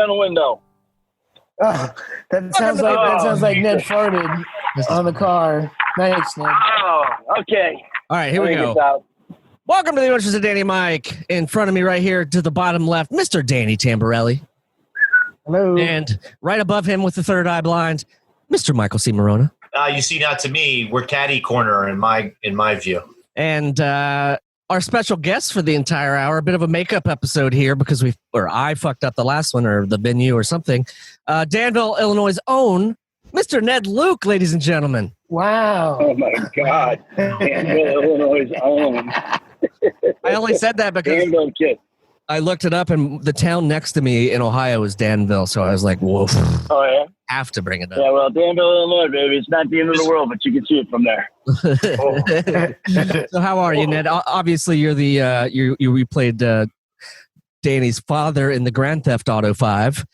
on the window. Oh, that sounds like Ned farted on the car. Nice, Ned. Oh, okay. All right, here we go. Welcome to the Adventures of Danny Mike. In front of me right here to the bottom left, Mr. Danny Tamborelli. Hello. And right above him with the third eye blind, Mr. Michael C. Morona. You see, not to me, we're catty corner in my view. And our special guest for the entire hour, a bit of a makeup episode here because I fucked up the last one or the venue or something. Danville, Illinois' own Mr. Ned Luke, ladies and gentlemen. Wow. Oh, my God. Danville, Illinois' own. I only said that because Danville kid. I looked it up, and the town next to me in Ohio is Danville, so I was like, whoa. Oh, yeah? Have to bring it up. Yeah, well, Danville, Illinois, baby. It's not the end of the world, but you can see it from there. So how are you, Ned? Obviously, you're the you played Danny's father in the Grand Theft Auto 5.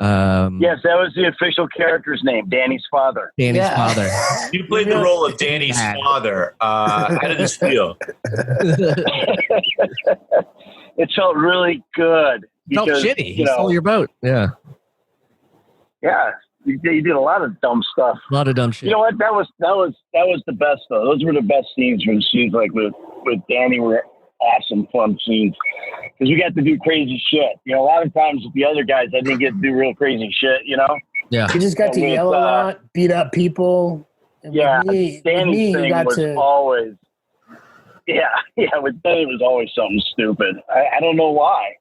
Yes, that was the official character's name, Danny's father. Danny's father. You played the role of Danny's father. How did this feel? It felt really good. Felt shitty. He stole your boat. Yeah. Yeah. You did a lot of dumb stuff. A lot of dumb shit. You know what? That was the best though. Those were the best scenes from scenes like with Danny were awesome, fun scenes. Because we got to do crazy shit. You know, a lot of times with the other guys, I didn't get to do real crazy shit. You know. Yeah. You just got to yell a lot, beat up people. And yeah. Danny's thing was always. Yeah. With Danny, it was always something stupid. I don't know why.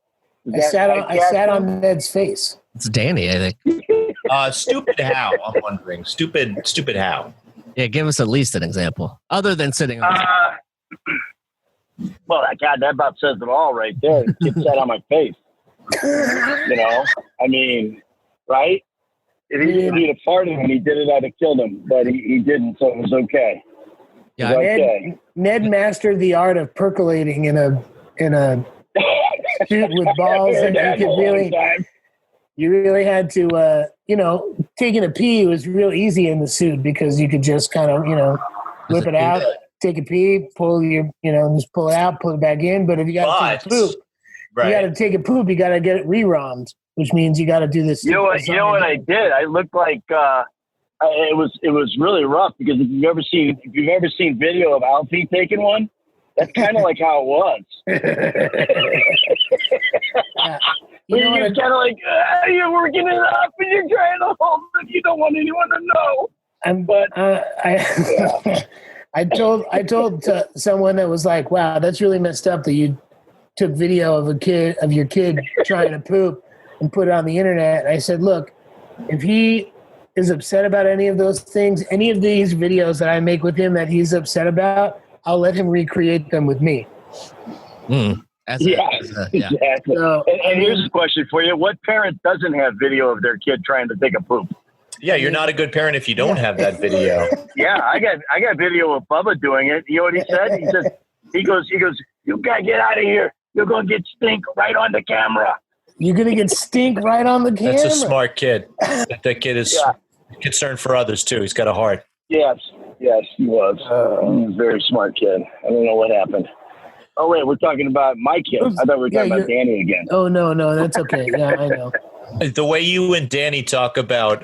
I sat on Ned's face. It's Danny, I think. Stupid how? I'm wondering. Stupid how? Yeah, give us at least an example. Other than sitting on well, God, that about says it all right there. It sat on my face. You know? I mean, right? If he'd have farted and he did it, I'd have killed him. But he didn't, so it was okay. Yeah, okay. Ned mastered the art of percolating in a suit with balls, and you really had to, taking a pee was real easy in the suit because you could just kind of, whip it out, take a pee, just pull it out, pull it back in. But if you got to take a poop, you got to take a poop, you got to get it re-rommed, which means you got to do this. You know what I did? I looked like it was really rough because if you've ever seen video of Alfie taking one, that's kind of like how it was. You're kind of like, you're working it up and you're trying to hold it. You don't want anyone to know. I told someone that was like, wow, that's really messed up that you took video of your kid trying to poop and put it on the internet. I said, look, if he is upset about any of those things, any of these videos that I make with him that he's upset about, I'll let him recreate them with me. Exactly. So, and here's a question for you. What parent doesn't have video of their kid trying to take a poop? Yeah, you're not a good parent if you don't have that video. Yeah, I got video of Bubba doing it. You know what he said? He goes, you gotta get out of here. You're gonna get stink right on the camera. You're gonna get stink right on the camera. That's a smart kid. That kid is concerned for others too. He's got a heart. Yes, he was. He was a very smart kid. I don't know what happened. Oh, wait, we're talking about my kid. I thought we were talking about Danny again. Oh, no, that's okay. Yeah, I know. The way you and Danny talk about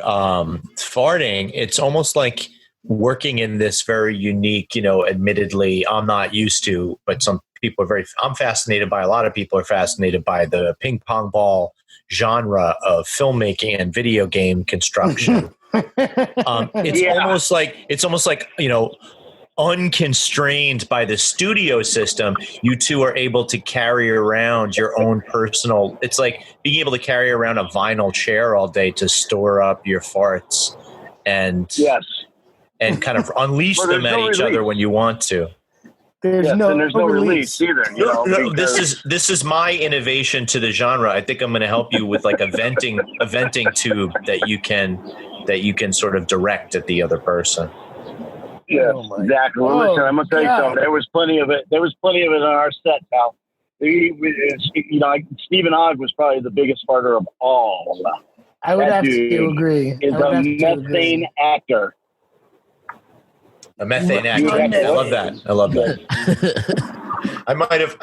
farting, it's almost like working in this very unique, admittedly, I'm not used to, but some people are I'm fascinated by, a lot of people are fascinated by the ping pong ball genre of filmmaking and video game construction. It's almost like, unconstrained by the studio system, you two are able to carry around your own personal. It's like being able to carry around a vinyl chair all day to store up your farts and kind of unleash them at each other when you want to. There's no release either. This is my innovation to the genre. I think I'm going to help you with like a venting tube that you can sort of direct at the other person. Yes, exactly. Well, listen, I'm gonna tell you something. There was plenty of it. On our set, pal. Stephen Ogg was probably the biggest farter of all. I would have to agree. Is a methane actor. A methane actor. I love that. I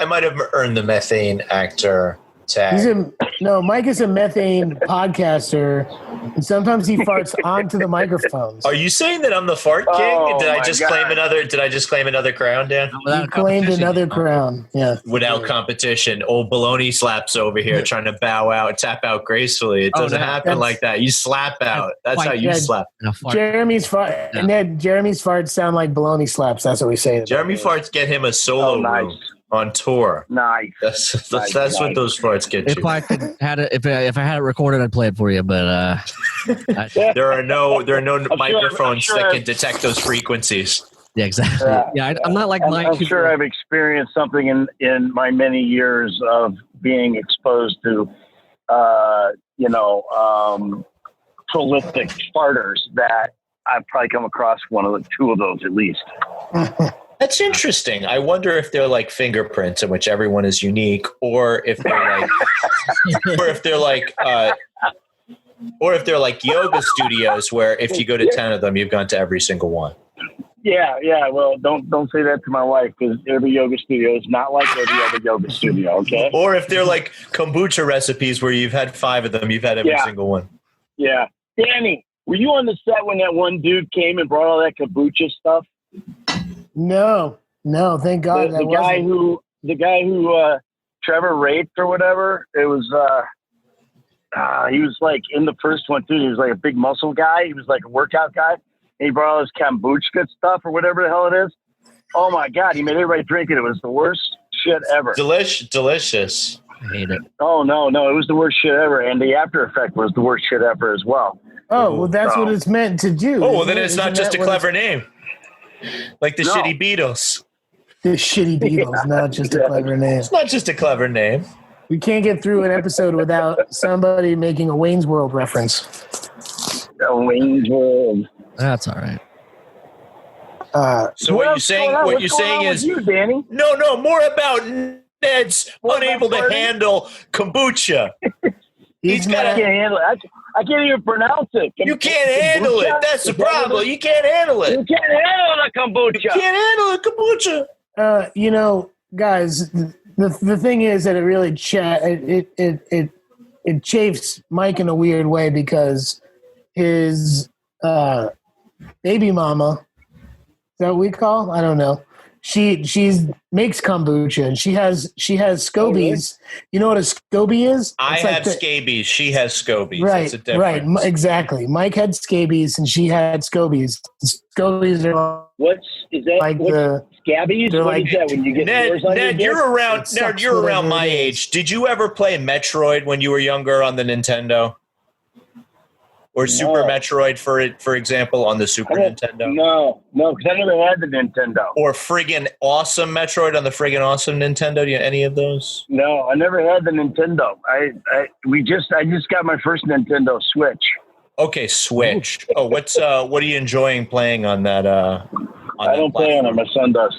might have earned the methane actor tag. Mike is a methane podcaster, and sometimes he farts onto the microphones. Are you saying that I'm the fart king? Oh, Did I my just God. claim another? Did I just claim another crown, Dan? You claimed another crown. Yeah. Without competition, old baloney slaps over here trying to bow out, tap out gracefully. It doesn't happen like that. You slap out. That's how you slap. Jeremy's farts sound like baloney slaps. That's what we say. Jeremy farts get him a solo room on tour. Nice. That's what those farts get you. If I had it recorded, I'd play it for you. But there are no microphones that can detect those frequencies. Yeah, exactly. Yeah, I'm not like Mike. I'm sure I've experienced something in my many years of being exposed to, prolific farters that I've probably come across two of those at least. That's interesting. I wonder if they're like fingerprints in which everyone is unique, or if they're like yoga studios where if you go to 10 of them, you've gone to every single one. Yeah. Well, don't say that to my wife, because every yoga studio is not like every other yoga studio. Okay. Or if they're like kombucha recipes where you've had 5 of them, you've had every single one. Yeah. Danny, were you on the set when that one dude came and brought all that kombucha stuff? No, thank God. The guy who Trevor raped or whatever. It was he was like in the first one too. He was like a big muscle guy. He was like a workout guy. And he brought all this kombucha stuff or whatever the hell it is. Oh my God! He made everybody drink it. It was the worst shit ever. Delicious. I hate it. Oh no! It was the worst shit ever, and the after effect was the worst shit ever as well. Oh well, that's what it's meant to do. Oh well, then it's not just a clever name. Like the shitty Beatles. The shitty Beatles, not just a clever name. It's not just a clever name. We can't get through an episode without somebody making a Wayne's World reference. Wayne's World. That's all right. So what you're saying is you, Danny? No, more about Ned's unable to handle kombucha. I can't handle it. I can't even pronounce it. You can't handle it. That's the problem. You can't handle it. You can't handle the kombucha. You can't handle the kombucha. Guys, the thing is that it really it chafes Mike in a weird way, because his baby mama, is that what we call? I don't know. She makes kombucha, and she has scobies. Oh, really? You know what a SCOBY is? I have scabies. She has scobies. Right, right, exactly. Mike had scabies, and she had scobies. Scobies are scabies? What is that when you get Ned, you're around my age. Did you ever play Metroid when you were younger on the Nintendo? Or Super Metroid, for example, on the Super Nintendo? No, because I never had the Nintendo. Or friggin' awesome Metroid on the friggin' awesome Nintendo? Do you have any of those? No, I never had the Nintendo. I just got my first Nintendo Switch. Okay, Switch. Oh, what are you enjoying playing on that? I don't play on it. My son does.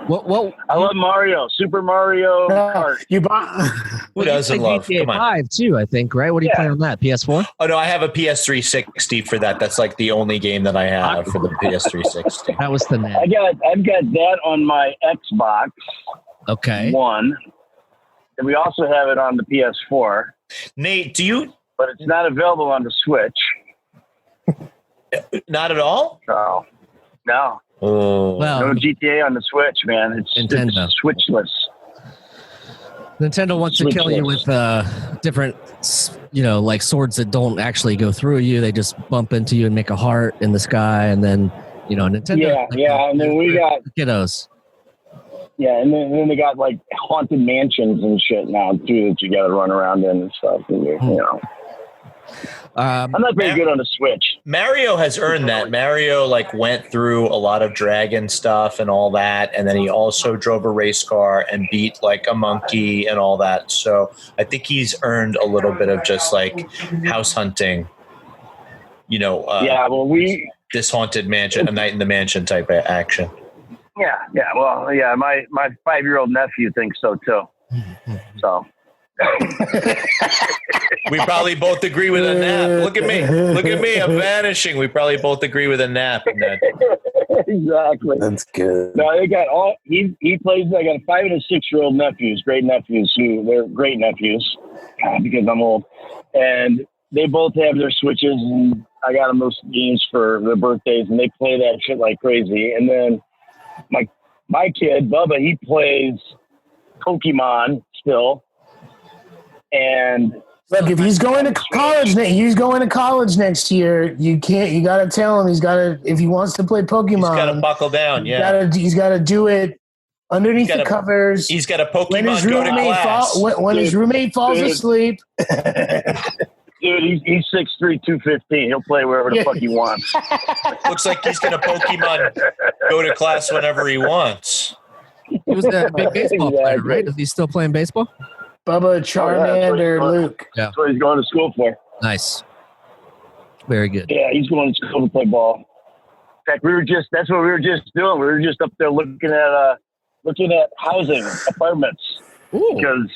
What? I love Mario. Super Mario Kart. You bought? Who doesn't love? GTA 5 too, I think. Right? What do you play on that? PS4? Oh no, I have a PS360 for that. That's like the only game that I have for the PS360. That was the net. I've got that on my Xbox. Okay. One. And we also have it on the PS4. Nate, do you? But it's not available on the Switch. Not at all? No. Oh. Well, no GTA on the Switch, man. It's Switchless. Nintendo wants to kill you with different, like swords that don't actually go through you. They just bump into you and make a heart in the sky, and then Nintendo. Yeah, and then we got kiddos. Yeah, and then they got like haunted mansions and shit now too that you got to run around in and stuff. And, I'm not very good on the Switch. Mario has earned that. Mario went through a lot of dragon stuff and all that, and then he also drove a race car and beat like a monkey and all that. So I think he's earned a little bit of just like house hunting. This haunted mansion, a night in the mansion type of action. Yeah. Well, yeah. My 5-year-old nephew thinks so too. So. We probably both agree with a nap. Look at me. I'm vanishing. We probably both agree with a nap. Exactly. That's good. No, they got all. He plays. I got a 5 and a 6-year-old nephews, great nephews. They're great nephews because I'm old, and they both have their Switches, and I got them those games for their birthdays, and they play that shit like crazy. And then my kid Bubba, he plays Pokemon still, and. Look, if he's going to college next year, you got to tell him if he wants to play Pokemon. He's got to buckle down, He's got to do it underneath the covers. He's got a Pokemon go to class. When his roommate falls asleep. Dude, he's 6'3", 215. He'll play wherever the fuck he wants. Looks like he's going to Pokemon go to class whenever he wants. He was a big baseball player, right? Is he still playing baseball? Bubba, Charmander, Luke. Yeah. That's what he's going to school for. Nice. Very good. Yeah, he's going to school to play ball. In fact, that's what we were just doing. We were just up there looking at housing, apartments. Ooh. Because,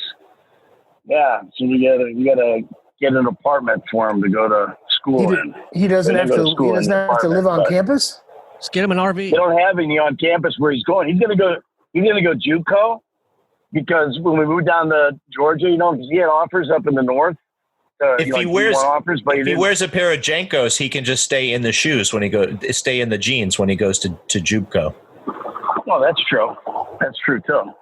so we gotta get an apartment for him to go to school in. He doesn't have to live on campus? Just get him an RV. They don't have any on campus where he's going. He's gonna go JUCO. Because when we moved down to Georgia, because he had offers up in the north. If he wears a pair of Jankos, he can just stay in the shoes stay in the jeans when he goes to JUCO. Oh, that's true. That's true too.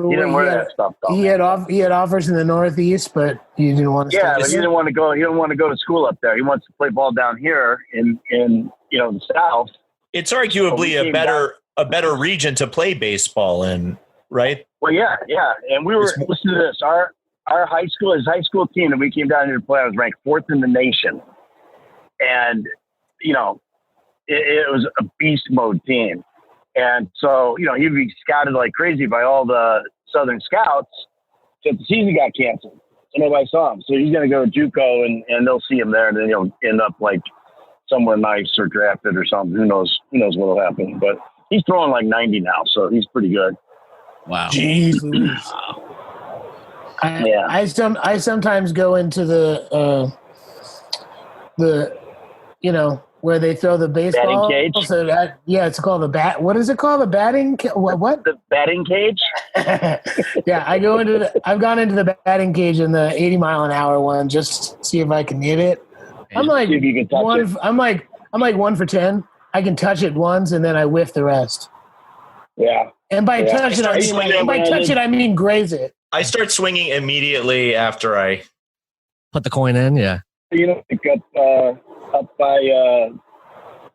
He didn't wear that stuff though. He had offers in the Northeast, but he didn't want to. Yeah, but he didn't want to go. He didn't want to go to school up there. He wants to play ball down here in the South. It's arguably a better region to play baseball in, right? Well, yeah, and we were listen to this. Our his high school team that we came down here to play was ranked 4th in the nation, and it was a beast mode team, and so he'd be scouted like crazy by all the Southern scouts. So the season got canceled, so nobody saw him. So he's going to go to JUCO, and they'll see him there, and then he'll end up like somewhere nice or drafted or something. Who knows what'll happen? But he's throwing like 90 now, so he's pretty good. Wow. Jeez. I sometimes go into the where they throw the baseball. Batting cage? So it's called the bat. What is it called? The batting? What? The batting cage? Yeah, I've gone into the batting cage in the 80 mile an hour one just to see if I can hit it. I'm like 1 for 10. I can touch it once and then I whiff the rest. Yeah. And by touch it, I mean graze it. I start swinging immediately after I put the coin in. Yeah. Up by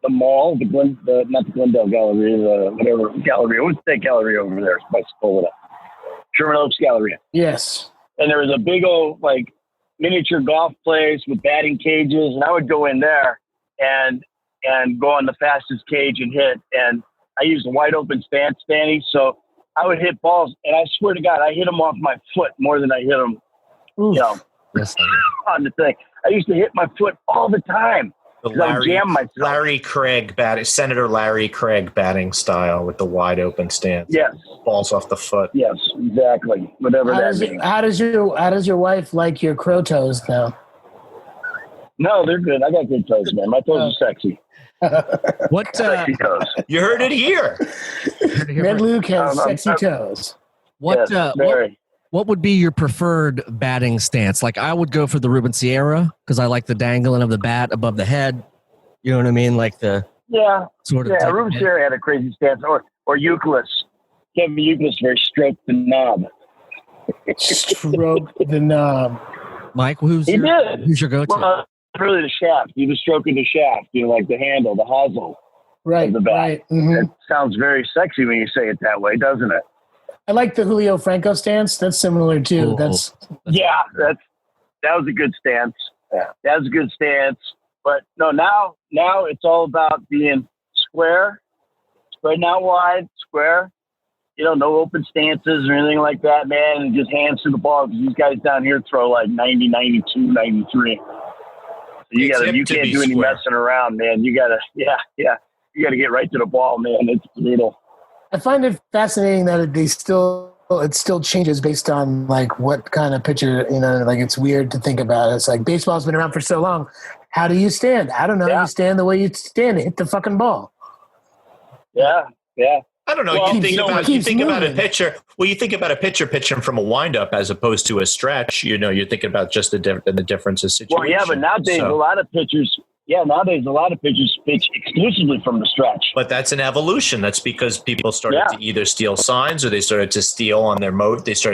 the mall, not the Glendale Gallery, whatever gallery. What's that gallery over there? By Spola. Sherman Oaks Gallery. Yes. And there was a big old miniature golf place with batting cages, and I would go in there and go on the fastest cage and hit. And I used a wide open stance, Danny. So I would hit balls, and I swear to God, I hit them off my foot more than I hit them, Yes, on the thing. I used to hit my foot all the time. I would jam myself. Senator Larry Craig batting style with the wide open stance. Yes. Balls off the foot. Yes, exactly. Whatever that means. How does your wife like your crow toes now? No, they're good. I got good toes, man. My toes are sexy. What? Sexy toes. You heard it here. Ned Luke has sexy toes. What? What would be your preferred batting stance? Like I would go for the Ruben Sierra because I like the dangling of the bat above the head. You know what I mean? Like the sort of. Yeah, Ruben Sierra had a crazy stance, or Euclid. Kevin Euclid very stroked the knob. Stroke the knob. Mike, who's your go-to? Well, really the shaft. He was stroking the shaft, like the handle, the hosel. Right, of the bat. Right. Mm-hmm. It sounds very sexy when you say it that way, doesn't it? I like the Julio Franco stance. That's similar too. Ooh. That was a good stance. Yeah, that was a good stance. But no, now it's all about being square, spreading out wide, square. No open stances or anything like that, man. And just hands to the ball. These guys down here throw like 90, 92, 93. So you can't do any messing around, man. You gotta get right to the ball, man. It's brutal. I find it fascinating that it still changes based on like what kind of pitcher, like it's weird to think about. It's like baseball's been around for so long. How do you stand? I don't know. Yeah. You stand the way you stand. Hit the fucking ball. Yeah. I don't know. Well, you think about a moving. pitcher. Well, you think about a pitcher pitching from a windup as opposed to a stretch. You know, you're thinking about just the difference of situation. Well, yeah, but nowadays a lot of pitchers pitch exclusively from the stretch. But that's an evolution. That's because people started to either steal signs or they started to steal on their motions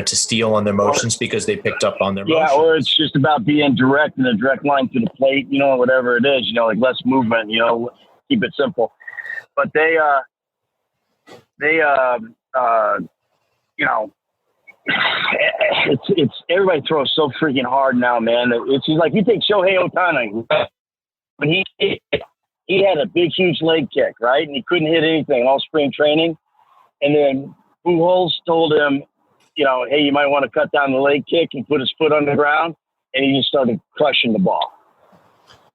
because they picked up on their motions. Yeah, or it's just about being direct in a direct line to the plate, whatever it is, like less movement, keep it simple. But they it's everybody throws so freaking hard now, man. It's like you take Shohei Ohtani, but he had a big, huge leg kick, right? And he couldn't hit anything all spring training. And then Pujols told him, hey, you might want to cut down the leg kick and put his foot on the ground. And he just started crushing the ball.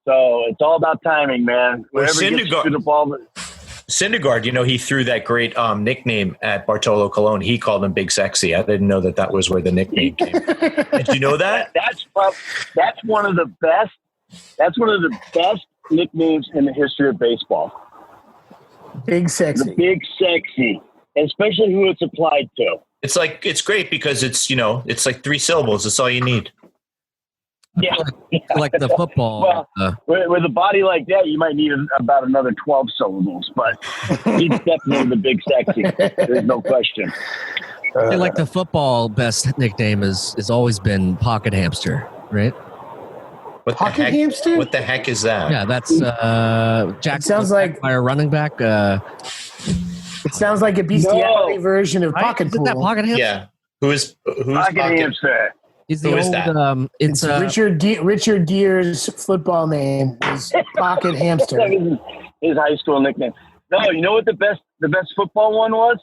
So it's all about timing, man. Wherever you get to the ball. Syndergaard, he threw that great nickname at Bartolo Colon. He called him Big Sexy. I didn't know that was where the nickname came. Did you know that? That's one of the best. That's one of the best nicknames in the history of baseball. Big Sexy. The Big Sexy, especially who it's applied to. It's great because it's like 3 syllables. That's all you need. Yeah. Like the football. Well, with a body like that, you might need about another 12 syllables, but he's definitely the Big Sexy. There's no question. Like the football best nickname has always been Pocket Hamster, right? Pocket Hamster? What the heck is that? Yeah, that's Jack. It sounds like by a running back. It sounds like a bestiality version of Pocket Pool. Isn't that Pocket Hamster? Yeah. Who's Pocket Hamster? He's the Who is old. that? It's Richard Gere's football name is Pocket Hamster. His high school nickname. No, you know what the best football one was?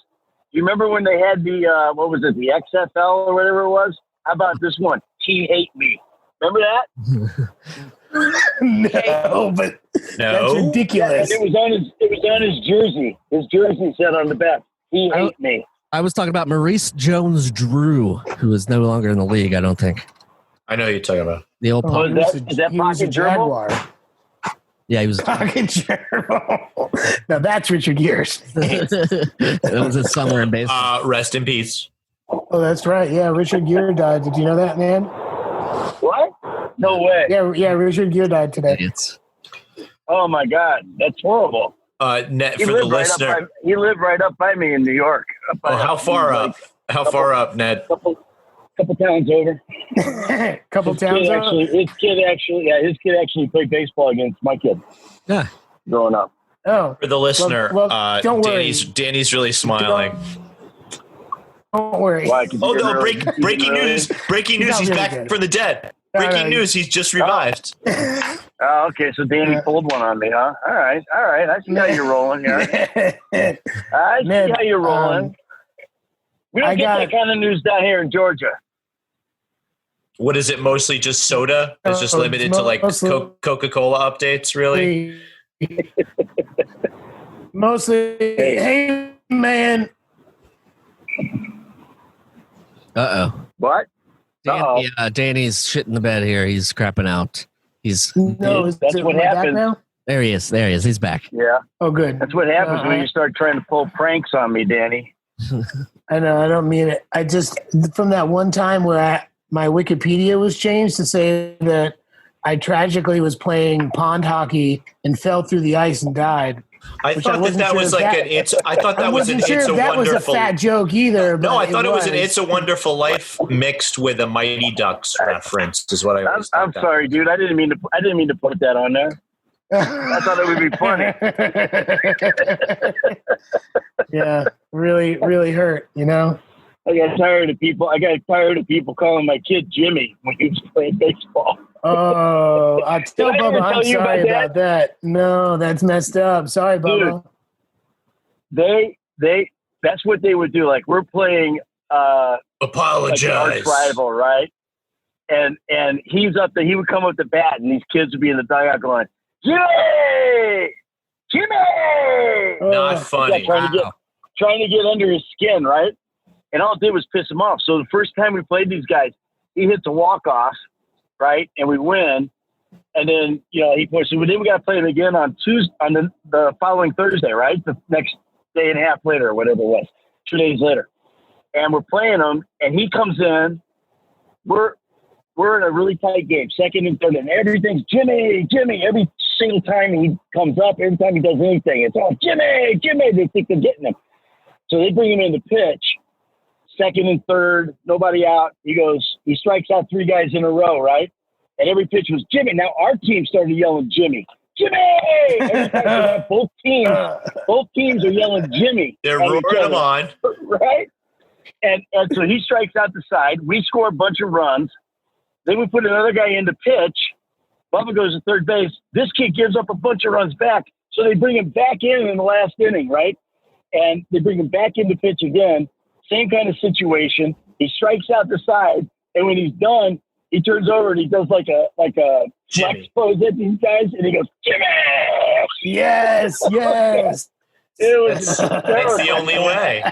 You remember when they had the the XFL or whatever it was? How about this one? He Hate Me. Remember that? No, but that's ridiculous. Yeah, it was on his jersey. His jersey said on the back, "He Hate Me." I was talking about Maurice Jones-Drew, who is no longer in the league, I don't think. I know who you're talking about. The old Pocket. Is that Pocket Jaguar? Yeah, he was Pocket Gerbil. Now that's Richard Gere's. That was his summer in baseball. Rest in peace. Oh, that's right. Yeah, Richard Gere died. Did you know that, man? What? No way. Yeah, Richard Gere died today. Oh my God, that's horrible. Net for the listener. He lived right up by me in New York. How far up? How far up, Ned? Couple towns over. Couple towns over. His kid actually played baseball against my kid. Yeah. Growing up. Oh. For the listener, don't worry. Danny's really smiling. Don't worry. Oh no! Breaking news! Breaking news! He's back from the dead. Breaking news! He's just revived. Oh, okay. So Danny pulled one on me, huh? All right. I see how you're rolling here. I see how you're rolling. We don't get that kind of news down here in Georgia. What is it? Mostly just soda? It's just limited to like Coca-Cola updates, really? Mostly, hey man. Uh-oh. What? Danny's shit in the bed here. He's crapping out. That's what happens now? There he is. He's back. Yeah. Oh, good. That's what happens when you start trying to pull pranks on me, Danny. I know. I don't mean it. I just, from that one time where my Wikipedia was changed to say that I tragically was playing pond hockey and fell through the ice and died. I thought that was like an It's. I thought that was an It's a Wonderful. That was a fat joke either. No, I thought it was an It's a Wonderful Life mixed with a Mighty Ducks reference. Is what I. I'm sorry, dude. I didn't mean to put that on there. I thought it would be funny. Yeah, really, really hurt. I got tired of people calling my kid Jimmy when he was playing baseball. Oh, I tell Bubba I'm sorry about that. No, that's messed up. Sorry, Bubba. Dude, that's what they would do. Like we're playing apologize like arch rival, right? And he's up there, he would come up to bat and these kids would be in the dugout going, Jimmy! Not funny. Trying to get under his skin, right? And all it did was piss him off. So the first time we played these guys, he hits a walk-off, right? And we win. And then, he pushed it. But then we got to play him again on Tuesday, on the following Thursday, right? The day and a half later or whatever it was, 2 days later. And we're playing him, and he comes in. We're in a really tight game, second and third, and everything's Jimmy. Every single time he comes up, every time he does anything, it's all Jimmy. They think they're getting him. So they bring him in the pitch, second and third, nobody out. He strikes out 3 guys in a row, right? And every pitch was Jimmy. Now our team started yelling Jimmy. Every time, both teams are yelling Jimmy. They're roaring him on. Right? And so he strikes out the side. We score a bunch of runs. Then we put another guy in the pitch. Bubba goes to third base. This kid gives up a bunch of runs back. So they bring him back in the last inning, right? And they bring him back into pitch again. Same kind of situation. He strikes out the side. And when he's done, he turns over and he does like a flex pose at these guys. And he goes, Jimmy! Yes. It was That's the only way.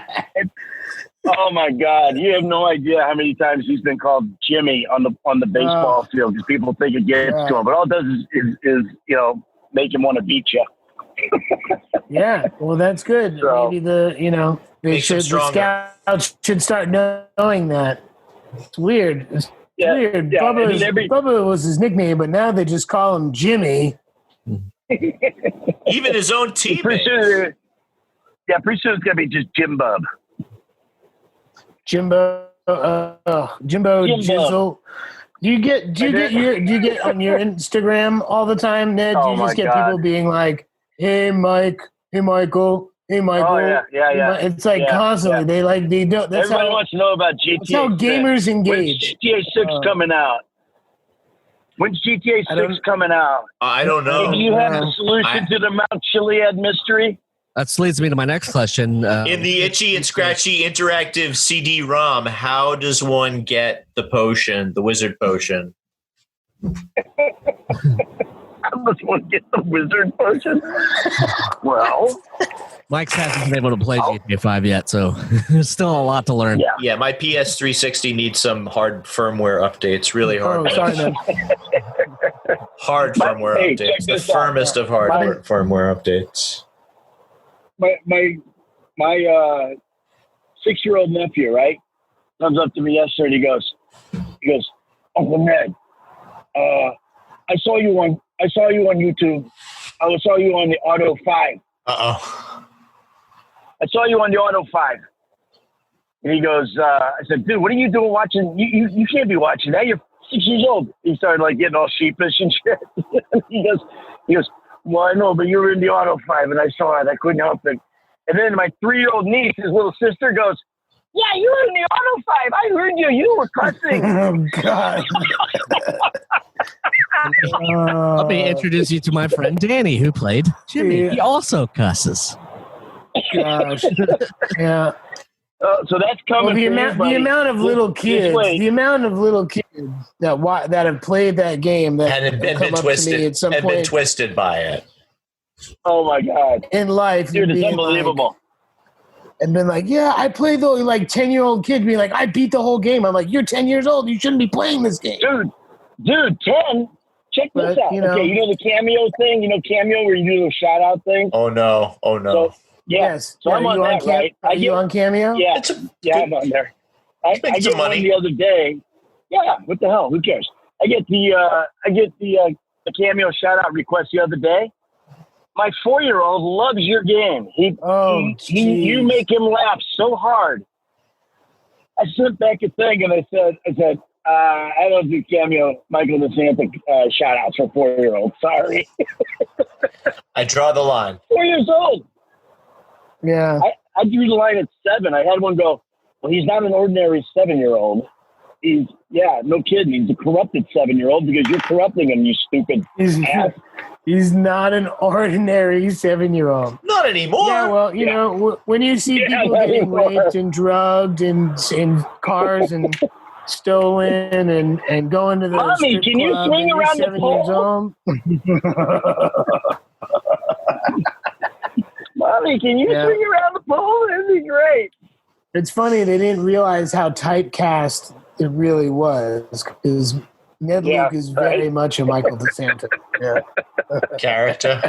Oh my God! You have no idea how many times he's been called Jimmy on the baseball field because people think it gets to him, but all it does is make him want to beat you. Yeah, well, that's good. So, maybe the scouts should start knowing that. It's weird. It's weird. Yeah, Bubba was his nickname, but now they just call him Jimmy. Even his own teammate. Pretty soon it's gonna be just Jim Bub. Jimbo Jizzle. Do you get on your Instagram all the time, Ned? Do you just get people being like, "Hey Mike, hey Michael, hey Michael"? Oh yeah. It's like constantly. Yeah. They don't. That's Everybody wants to know about GTA. That's how gamers engage. When's GTA 6 coming out? When's GTA 6 coming out? I don't know. Do you have the solution to the Mount Chiliad mystery? That leads me to my next question. In the Itchy and Scratchy interactive CD-ROM, how does one get the potion, the wizard potion? How does one get the wizard potion? Well, Mike's hasn't been able to play GTA 5 yet, so there's still a lot to learn. Yeah, my PS360 needs some hard firmware updates, really hard. Oh, sorry, man. Hard firmware updates, the firmest of hard firmware updates. My 6-year-old nephew, right, comes up to me yesterday and he goes, Uncle Ned, I saw you on YouTube. I saw you on the Auto 5. Uh-oh. I saw you on the Auto 5. And he goes, I said, dude, what are you doing watching? You can't be watching that. You're 6 years old. He started like getting all sheepish and shit. He goes, well, I know, but you were in the Auto 5 and I saw it. I couldn't help it. And then my 3-year-old niece, his little sister, goes, yeah, you were in the Auto 5. I heard you. You were cussing. Oh, God. Let me introduce you to my friend Danny, who played Jimmy. He also cusses. Gosh. Yeah. So that's coming. Well, the amount of little kids that have played that game that and been twisted at some point, been twisted by it. Oh my God! In life, dude, it's unbelievable. And been like, yeah, I played the 10-year-old kid being like, I beat the whole game. I'm like, you're 10 years old. You shouldn't be playing this game, dude. 10. Check this out. You know the Cameo thing. You know Cameo where you do the shout out thing. Oh no. So, yes. So I'm on that, right? Are you on Cameo? Yeah. I'm on there. I get one the other day. Yeah. What the hell? Who cares? I get the Cameo shout out request the other day. My 4-year-old loves your game. You make him laugh so hard. I sent back a thing and I said, I don't do Cameo Michael DeSanta shout outs for 4-year-olds. Sorry. I draw the line. 4 years old. Yeah. I drew the line at 7. I had one go, well, he's not an ordinary 7-year-old. No kidding. He's a corrupted 7-year-old because you're corrupting him, you stupid ass. He's not an ordinary 7-year-old. Not anymore. Yeah, well, you know, when you see people getting raped and drugged and in cars and stolen and going to the Mommy, can you swing around the pole? Mommy, can you swing around the pole? That'd be great. It's funny they didn't realize how typecast it really was because Ned Luke is very much a Michael DeSanta. Yeah. Character.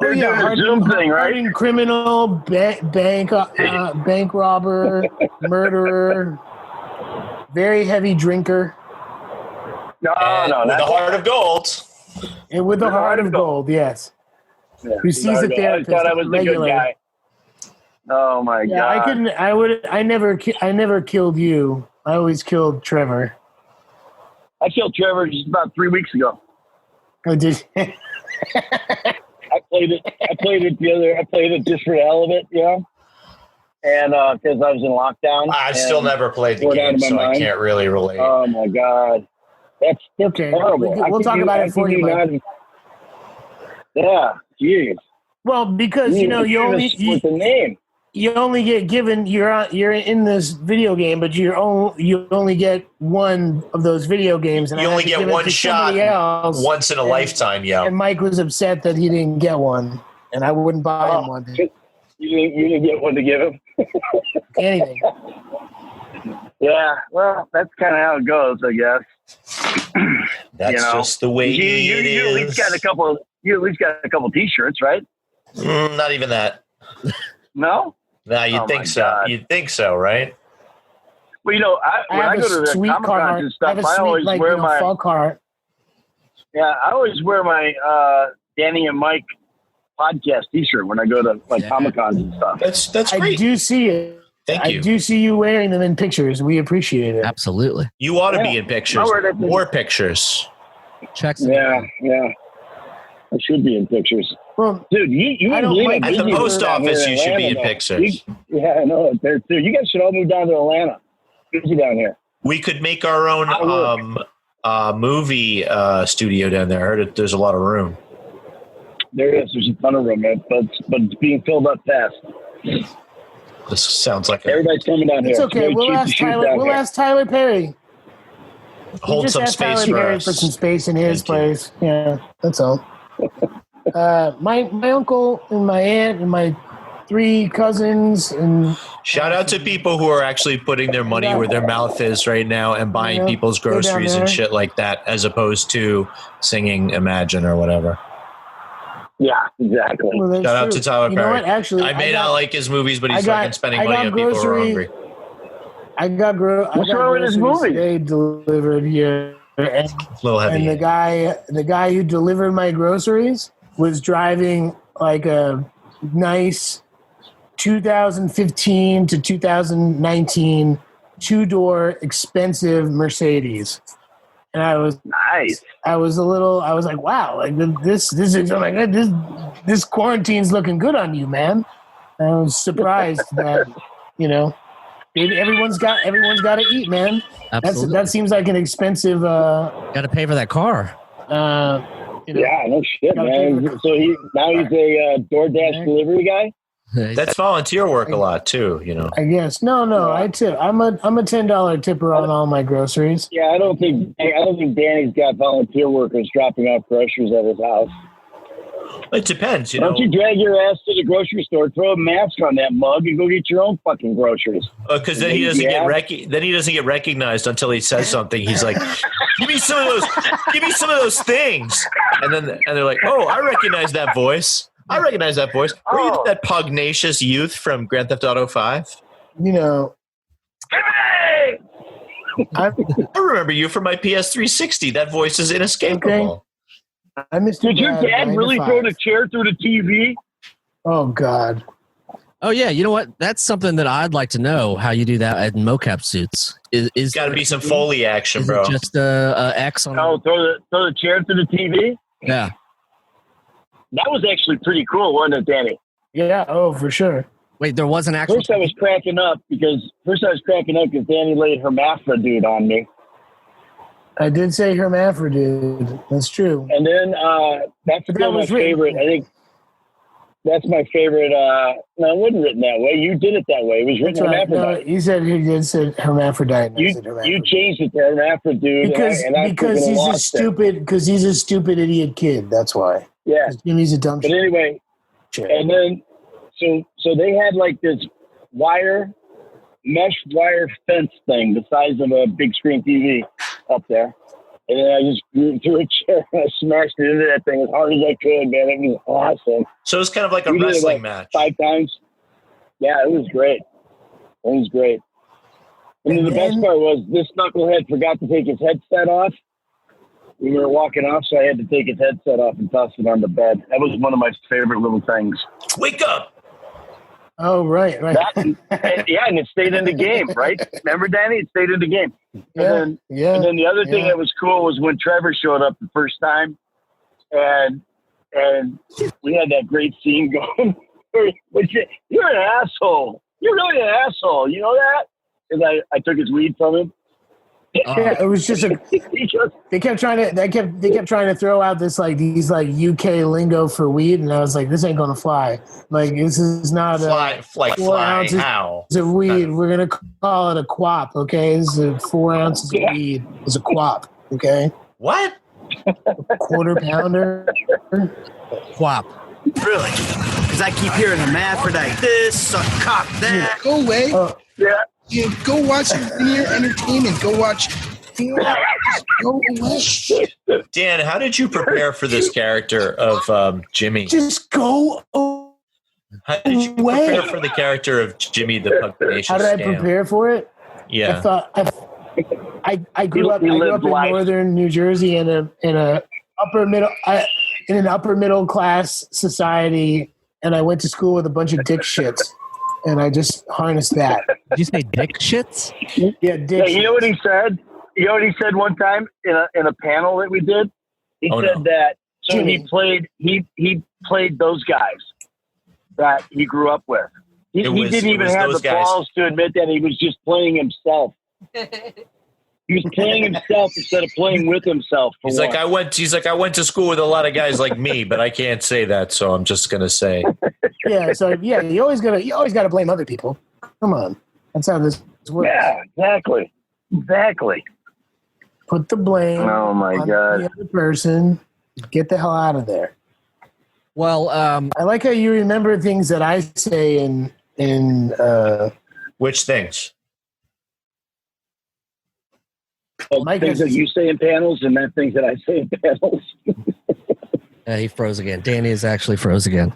They're doing a Zoom thing, right? Hardened criminal, bank robber, murderer, very heavy drinker. No, with a heart of gold. And with the heart of gold, yes. Yeah, Who sees a therapist? I thought I was the good guy. Oh my god! I never killed you. I always killed Trevor. I killed Trevor just about 3 weeks ago. I did. I played it just for the hell of it, you know. And because I was in lockdown, I still never played the game, so I can't really relate. Oh my god, that's okay. horrible. We'll talk about it for you, Mike. Yeah, jeez. Well, because you with the name. You only get given you're in this video game, but you only get one of those video games, and you only get one shot once in a lifetime. Yeah. And Mike was upset that he didn't get one, and I wouldn't buy him one. You didn't get one to give him. Anything. Yeah, well, that's kind of how it goes, I guess. That's just the way it is. You at least got a couple. You at least got a couple T-shirts, right? Not even that. No. No, you'd think so. God. You'd think so, right? Well, when I go to the Comic Cons and stuff, I always wear my full cart. Yeah, I always wear my Danny and Mike podcast T-shirt when I go to Comic Cons and stuff. That's great. I do see it. Thank you. I do see you wearing them in pictures. We appreciate it. Absolutely. You ought to be in pictures. More pictures. Checks. Yeah. I should be in pictures. Well, dude, you at the post office, you should be in pictures. Yeah, I know it there too. You guys should all move down to Atlanta. Busy down here. We could make our own movie studio down there. I heard there's a lot of room. There is. There's a ton of room, man, but it's being filled up fast. This sounds like everybody's coming down here. It's okay. We'll ask Tyler Perry. Hold some space for us. For some space in his place. Yeah, that's all. My uncle and my aunt and my 3 cousins and shout out to people who are actually putting their money where their mouth is right now and buying people's groceries and shit like that, as opposed to singing Imagine or whatever. Yeah, exactly. Well, shout out to Tyler Perry. You know what? Actually, I may not like his movies, but he's fucking spending money on people who are hungry. I got groceries today delivered here. And, a little heavy. And the guy who delivered my groceries was driving like a nice 2015 to 2019 2-door expensive Mercedes. And I was nice. I was like, wow, like this is, oh my God, this quarantine's looking good on you, man. And I was surprised that, everyone's got to eat, man. Absolutely. That seems like an expensive. Got to pay for that car. Yeah, no shit, man. So he's a DoorDash delivery guy. That's volunteer work a lot too, I guess. No, I tip. I'm a $10 tipper on all my groceries. Yeah, I don't think Danny's got volunteer workers dropping off groceries at his house. It depends, Don't you drag your ass to the grocery store, throw a mask on that mug, and go get your own fucking groceries? Because then he doesn't get recognized until he says something. He's like, "Give me some of those things," and they're like, "Oh, I recognize that voice. Were you that pugnacious youth from Grand Theft Auto 5? I remember you from my PS360. That voice is inescapable." Okay. Did your dad really throw the chair through the TV? Oh, God. Oh, yeah. You know what? That's something that I'd like to know, how you do that in mocap suits. Is got to be some Foley action, bro. Just a X on throw the chair through the TV? Yeah. That was actually pretty cool, wasn't it, Danny? Yeah, for sure. Wait, there was an actual... First I was cracking up because Danny laid hermaphrodite on me. I did say hermaphrodite. That's true. And then that's still my favorite. I think that's my favorite. No, it wasn't written that way. You did it that way. It was written hermaphrodite. No, he did say hermaphrodite. You changed it to hermaphrodite because he's a stupid idiot kid. That's why. Yeah, Jimmy's a dumb. But anyway, and then so they had like this mesh wire fence thing the size of a big screen TV up there. And then I just grew through a chair and I smashed it into that thing as hard as I could, man. It was awesome. So it was kind of like a We did it wrestling like match. 5 times. Yeah, it was great. It was great. And then the best part was this knucklehead forgot to take his headset off. We were walking off, so I had to take his headset off and toss it on the bed. That was one of my favorite little things. Wake up! Oh, right. And it stayed in the game, right? Remember, Danny? It stayed in the game. Yeah, And then the other thing that was cool was when Trevor showed up the first time, and we had that great scene going. You're an asshole. You're really an asshole. You know that? Because I took his weed from him. Yeah, it was just they kept trying to throw out these UK lingo for weed, and I was like, this ain't gonna fly. Like, this is not fly 4 ounces how of weed. We're gonna call it a quap, okay? This is 4 ounces of weed. It's a quap, okay? What? Quarter pounder. Quap. Really? Because I keep hearing hermaphrodite this, suck cock that. Go away. Yeah. You know, go watch some linear entertainment. Go watch. Just go away. Dan, how did you prepare for this character of Jimmy? Just go away. How did you prepare for the character of Jimmy the Pugnacious How did I Scam? prepare for it? Yeah. I thought I grew up in northern New Jersey in an upper middle class society, and I went to school with a bunch of dick shits, and I just harnessed that. Did you say dick shits? Yeah, dick. Yeah, you know what he said? You know what he said one time in a panel that we did? He said that he played those guys that he grew up with. He didn't even have the balls to admit that he was just playing himself. He was playing himself instead of playing with himself. He's like, I went to school with a lot of guys like me, but I can't say that, so I'm just gonna say. Yeah, so yeah, you always gotta blame other people. Come on. That's how this works. Yeah, exactly. Put the blame on the other person. Get the hell out of there. Well, I like how you remember things that I say in which things? Things that you say in panels and not things that I say in panels. he froze again. Danny is actually froze again.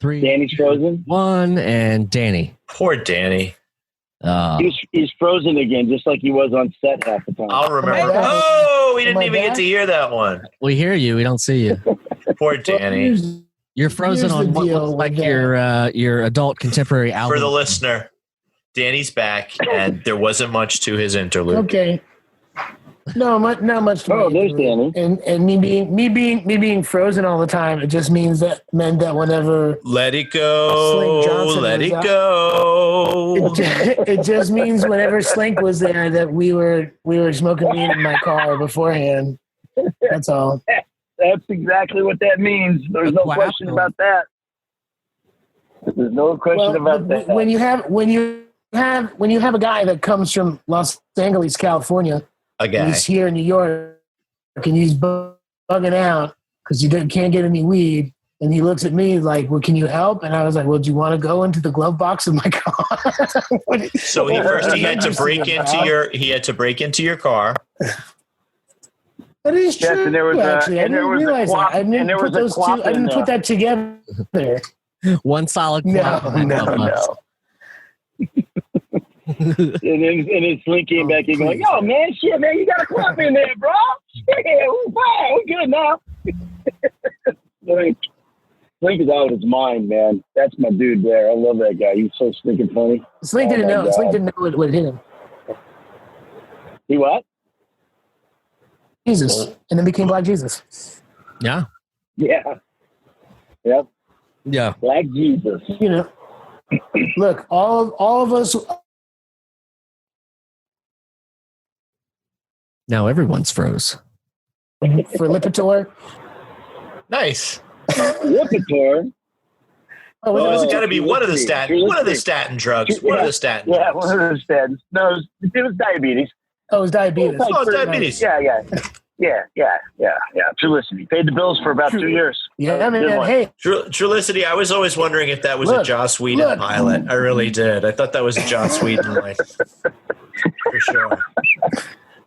3, Danny's frozen? 1, and Danny. Poor Danny. He's frozen again, just like he was on set half the time. I'll remember. Oh, we didn't even get to hear that one. We hear you. We don't see you. Poor Danny. You're frozen on what looks like your adult contemporary album. For the listener, Danny's back, and there wasn't much to his interlude. Okay. No, not much. Oh, there's Danny. And me being frozen all the time. It just meant that whenever let it go, let it go. It just means whenever Slink was there that we were smoking weed in my car beforehand. That's all. That's exactly what that means. There's no question about that. There's no question about that. When you have a guy that comes from Los Angeles, California. He's here in New York, and he's bugging out because he can't get any weed. And he looks at me like, "Well, can you help?" And I was like, "Well, do you want to go into the glove box of my car?" So he had to break into your car. That is true. Yes, and there was actually, I didn't realize that. I didn't put that together. One solid quap. No. and then Slink came back and going, "Yo, man, shit, man, you got a club in there, bro. Yeah, we're fine. We're good now." Slink is out of his mind, man. That's my dude there. I love that guy. He's so stinking funny. Slink didn't know. Slink didn't know what hit him. He what? Jesus, and then became Black Jesus. Yeah. Yeah. Yep. Yeah. Black Jesus. You know, look, all of us. Now everyone's froze. For Lipitor. Nice. Lipitor. It's got to be one of the statin drugs. One of the statin drugs. Yeah, one of the statins. No, it was diabetes. Oh, it was diabetes. Oh, it's diabetes. Yeah. Trulicity. Paid the bills for about 2 years. Yeah, man. Hey. Trulicity, I was always wondering if that was a Joss Whedon pilot. I really did. I thought that was a Joss Whedon, like, for sure.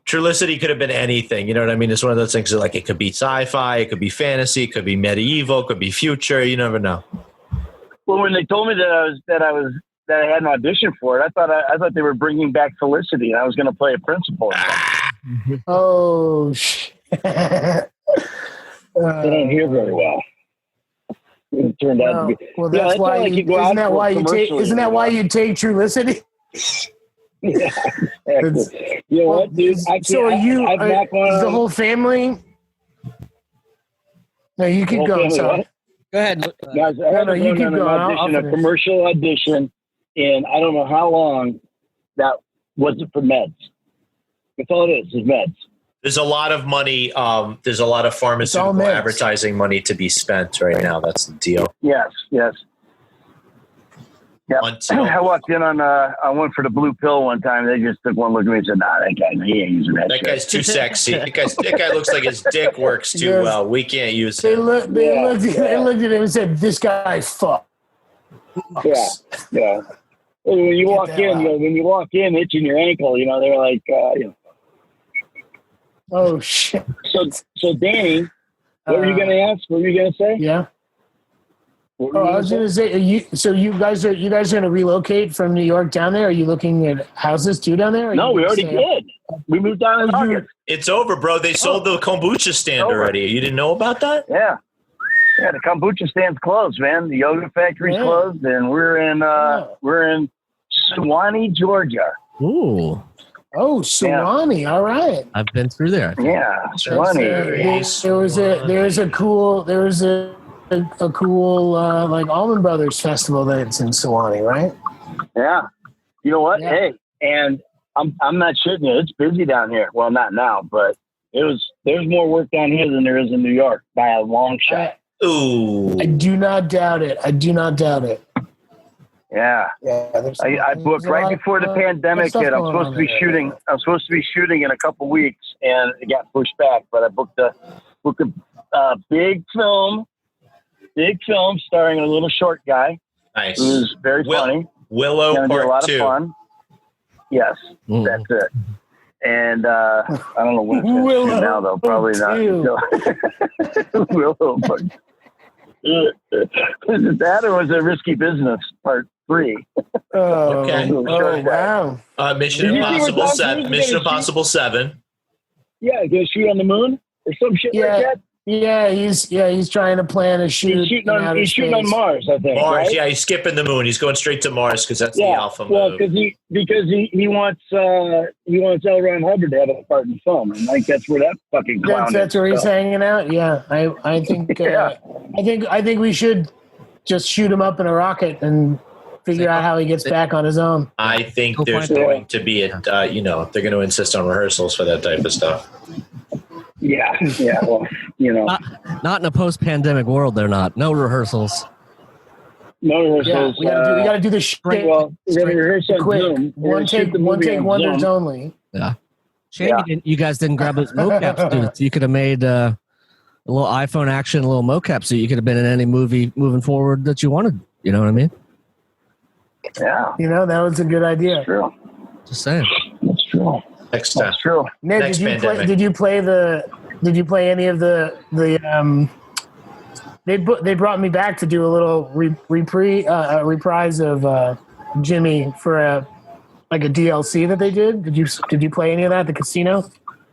Trulicity could have been anything. You know what I mean? It's one of those things that, like, it could be sci-fi, it could be fantasy, it could be medieval, it could be future. You never know. Well, when they told me that I had an audition for it, I thought they were bringing back Felicity, and I was going to play a principal. Oh shit! They don't hear very well. It turned out to be. Well, that's why. Isn't that why you take? Isn't that why you take Trulicity? Yeah, exactly. You know what, dude? So are you? Is the whole family? No, you keep going. Sorry. Go ahead. Guys, I had you keep going. A commercial audition, and I don't know how long that wasn't for meds. That's all it is meds. There's a lot of money. There's a lot of pharmaceutical advertising money to be spent right now. That's the deal. Yes. Yeah. I walked in on I went for the blue pill one time. They just took one look at me and said, "Nah, that guy, he ain't using that. That guy's too sexy. That guy looks like his dick works too well. We can't use him." They looked at him and said, "This guy fucks." Yeah. When you walk in, itching your ankle, they're like, Oh shit. So Danny, what were you going to ask? What were you going to say? Yeah. I was going to say, you guys are going to relocate from New York down there? Are you looking at houses too down there? No, we already did. We moved down in August. It's over, bro. They sold the kombucha stand already. You didn't know about that? Yeah. Yeah, the kombucha stand's closed, man. The yoga factory's closed, and we're in Suwanee, Georgia. Ooh. Oh, Suwanee. Yeah. All right. I've been through there. Yeah, Suwanee. There was a cool like Allman Brothers festival that's in Suwanee, right? Yeah. You know what? Yeah. Hey, and I'm not shitting you. It's busy down here. Well, not now, but there's more work down here than there is in New York by a long shot. Ooh. I do not doubt it. Yeah. I booked right before the pandemic hit. I'm supposed to be shooting in a couple weeks, and it got pushed back. But I booked a big film starring a little short guy. Nice. Who's very funny. Willow Part 2. A lot of fun. Yes, that's it. And I don't know when it's going to shoot now, though. Probably not. Willow Part 2. Was it that, or was it Risky Business Part 3? Okay. Wow. Mission Impossible 7. Mission Impossible 7. Yeah, going to shoot on the moon or some shit like that. Yeah, he's trying to plan a shoot. He's shooting on Mars, I think. Mars, right? Yeah, he's skipping the moon. He's going straight to Mars because that's the alpha move. Well, because he wants L. Ron Hubbard to have a part in the film, and like that's where that fucking clown that's where he's hanging out. Yeah, I think I think we should just shoot him up in a rocket and figure out how he gets back on his own. I think there's going to be they're going to insist on rehearsals for that type of stuff. Yeah. Well, not in a post-pandemic world. They're not. No rehearsals. No rehearsals. Yeah, we got to do this shit. Well, we're going to rehearse on Zoom. One take wonders only. Yeah. Shame you guys didn't grab those mocaps, dude. You could have made a little iPhone action, a little mocap, so you could have been in any movie moving forward that you wanted. You know what I mean? Yeah. That was a good idea. That's true. Just saying. That's true. Next time. That's true. Ned, did you play any of the they brought me back to do a little reprise of Jimmy for a DLC that they did. Did you play any of that? The casino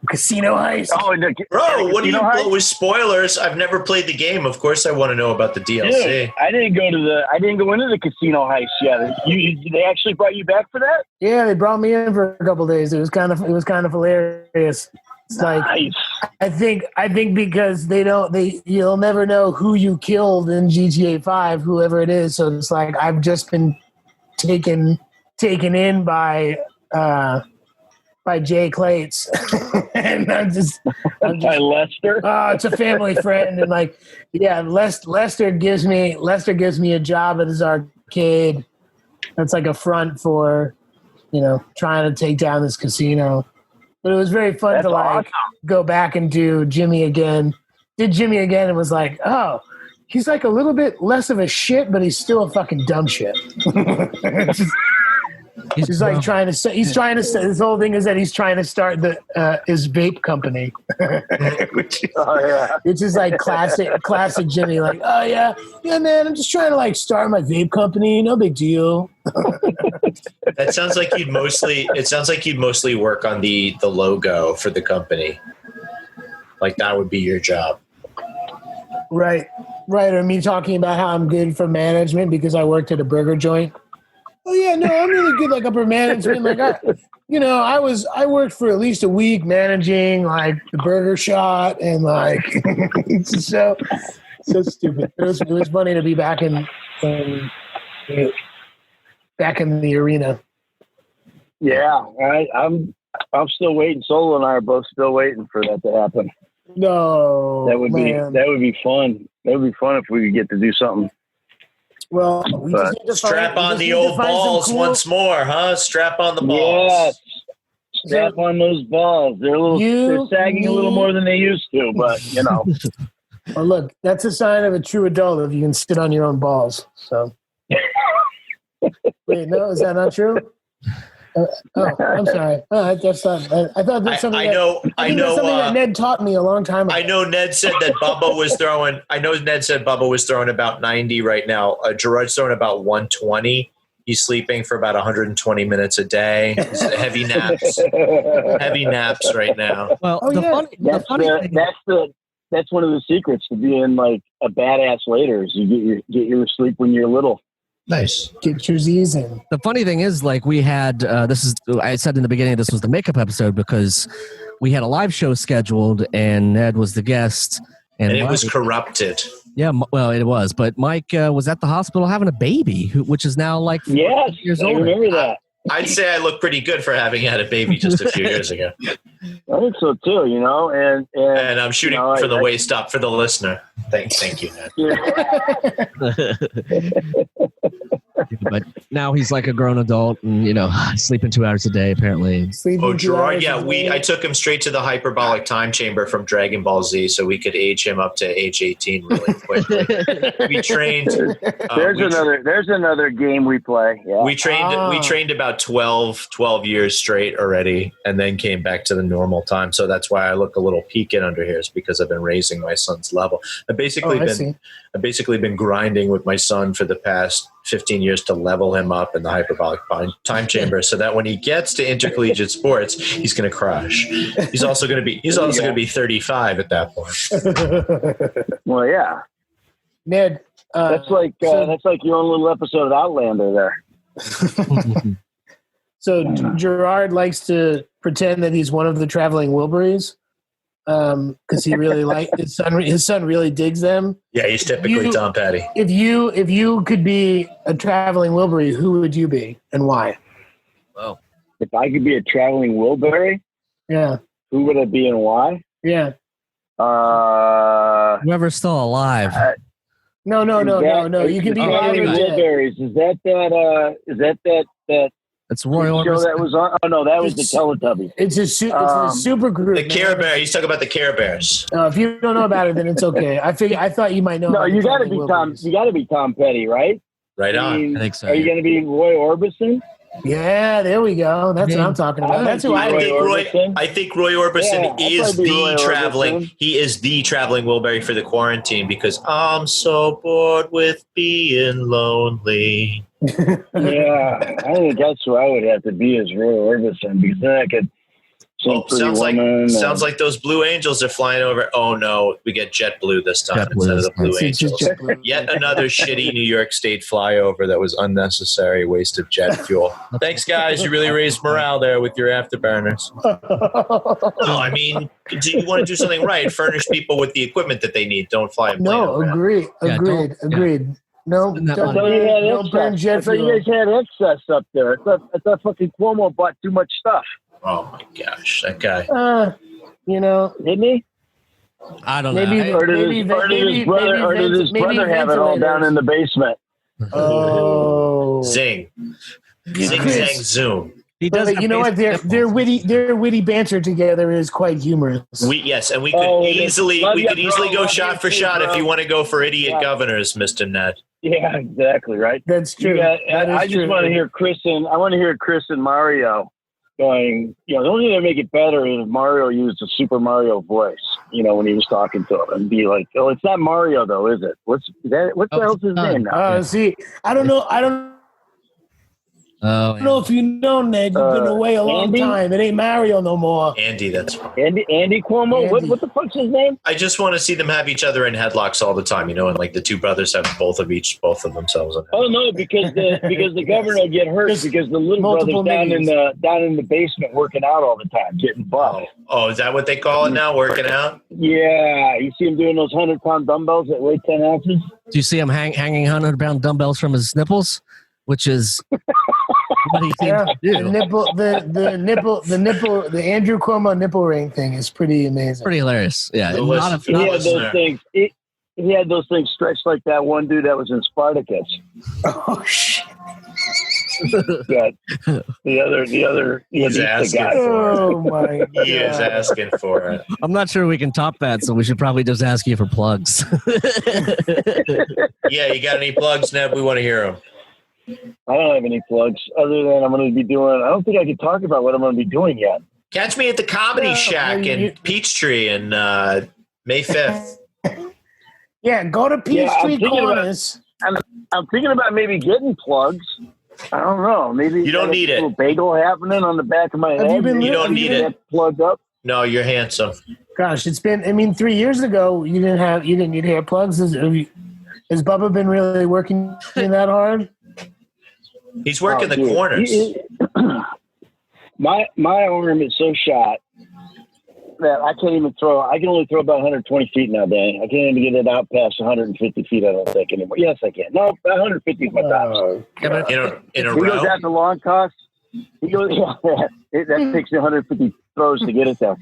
heist. Oh, bro, what do you blow with spoilers? I've never played the game. Of course, I want to know about the DLC. Dude, I didn't go into the casino heist yet. They actually brought you back for that? Yeah, they brought me in for a couple of days. It was kind of hilarious. It's nice. I think because you'll never know who you killed in GTA 5, whoever it is. So it's like I've just been taken in by Jay Clates. And I'm just by Lester. Oh, it's a family friend, and Lester gives me a job at his arcade. That's like a front for, trying to take down this casino. But it was very fun to go back and do Jimmy again. Did Jimmy again and was like, oh, he's like a little bit less of a shit, but he's still a fucking dumb shit. He's like trying to. He's trying to. His whole thing is that he's trying to start his vape company, which is like classic Jimmy. Like, oh yeah, man, I'm just trying to like start my vape company. No big deal. That sounds like you'd mostly. It sounds like you'd mostly work on the logo for the company. Like that would be your job. Right. Or me talking about how I'm good for management because I worked at a burger joint. Oh yeah, no, I'm really good like upper management. Like I worked for at least a week managing like the burger shot and like so stupid. It was funny to be back in the arena. Yeah, I'm still waiting. Solo and I are both still waiting for that to happen. No, that would be fun. That would be fun if we could get to do something. Well, we just need to strap on the old balls once more, huh? Strap on the balls. Yes. Strap on those balls. They're sagging a little more than they used to, but you know. Well, look, that's a sign of a true adult if you can sit on your own balls. So. Wait, no, is that not true? I'm sorry. I thought that's something. I know. That's something that Ned taught me a long time ago. I know Ned said that Bubba was throwing. About 90 right now. Gerard's throwing about 120. He's sleeping for about 120 minutes a day. Heavy naps right now. Well, that's one of the secrets to being like a badass later is you get your sleep when you're little. Nice. Get your Z's in. The funny thing is, like, we had I said in the beginning this was the makeup episode because we had a live show scheduled and Ned was the guest. And it was corrupted. Yeah, well, it was. But Mike was at the hospital having a baby, which is now like 4 years old. I remember that. I'd say I look pretty good for having had a baby just a few years ago. I think so too, you know, and I'm shooting for the waist up for the listener. Thank you, Ned. But now he's like a grown adult and, sleeping 2 hours a day, apparently. Gerard, I took him straight to the hyperbolic time chamber from Dragon Ball Z so we could age him up to age 18 really quickly. We trained. There's another game we play. Yeah. We trained about 12 years straight already and then came back to the normal time. So that's why I look a little peaked under here is because I've been raising my son's level. I've basically been grinding with my son for the past 15 years to level him up in the hyperbolic time chamber so that when he gets to intercollegiate sports, he's going to crush. He's also going to be 35 at that point. Well, yeah. Ned, that's like your own little episode of Outlander there. So Gerard likes to pretend that he's one of the traveling Wilburys because he really his son really digs them. Yeah, he's typically Tom Petty. If you could be a traveling Wilbury, who would you be and why? Well, if I could be a traveling Wilbury, yeah, who would it be and why? Yeah, whoever's still alive. No. You can be Wilburys. Is that It's Roy Orbison. Show that was on. Oh no, that was the Teletubbies. It's a super group. The Care Bears. He's talking about the Care Bears. If you don't know about it, then it's okay. I thought you might know. No, you got to be Tom. You got to be Tom Petty, right? Right on. I think so. Are you going to be Roy Orbison? Yeah, there we go. That's what I'm talking about. That's who I think Roy Orbison is the traveling. Orbison. He is the traveling Wilbury for the quarantine because I'm so bored with being lonely. Yeah, I think that's who I would have to be as Roy Orbison because then I could. Sounds like those Blue Angels are flying over. Oh no, we get JetBlue this time instead of the Blue Angels. Yet another shitty New York State flyover that was unnecessary waste of jet fuel. Thanks, guys. You really raised morale there with your afterburners. No, I mean, you want to do something right. Furnish people with the equipment that they need. Don't fly a plane. No, agreed. No, don't burn jet fuel. You guys had excess up there. I thought fucking Cuomo bought too much stuff. Oh my gosh, that guy. Didn't he? I don't know. Or did his brother have it all down in the basement? Oh. Zing. Zing, zang, zoom. He does. But you know what? Their witty banter together is quite humorous. We could easily go shot for shot if you want to go for idiot governors, Mr. Ned. Yeah, exactly. Right. That's true. I just want to hear Chris and Mario going. The only thing that make it better is Mario used a Super Mario voice. When he was talking to him, and be like, "Oh, it's not Mario though, is it? What the hell's his name now?" See, I don't know. I don't know if you know, Ned. You've been away a long time. It ain't Mario no more. Andy, that's Andy Cuomo. Andy. What the fuck's his name? I just want to see them have each other in headlocks all the time, and like the two brothers have both of themselves. Oh no, because the governor will get hurt because the little brother's down in the basement working out all the time, getting buffed. Oh, is that what they call it now? Working out? Yeah, you see him doing those 100-pound dumbbells that weigh 10 ounces. Do you see him hanging 100-pound dumbbells from his nipples? Which is what he seems to do. The Andrew Cuomo nipple ring thing is pretty amazing. Pretty hilarious. Yeah. He had those things stretched like that one dude that was in Spartacus. Oh shit. The other he's asking for it. Oh my God. He is asking for it. I'm not sure we can top that, so we should probably just ask you for plugs. Yeah, you got any plugs, Ned? We want to hear them. I don't have any plugs other than I'm going to be doing. I don't think I can talk about what I'm going to be doing yet. Catch me at the Comedy Shack in Peachtree in May 5th. Yeah, go to Peachtree Corners. I'm thinking about maybe getting plugs. I don't know. Maybe you don't need it. A bagel happening on the back of my head. You don't need it. Plugged up. No, you're handsome. Gosh, it's been. 3 years ago, you didn't need hair plugs. Has Bubba been really working that hard? He's working the corners. My arm is so shot that I can't even throw. I can only throw about 120 feet now, Danny. I can't even get it out past 150 feet. I don't think anymore. Yes, I can. No, 150 is my top. In a he row. Goes after long toss. He goes. That takes me 150 throws to get it there.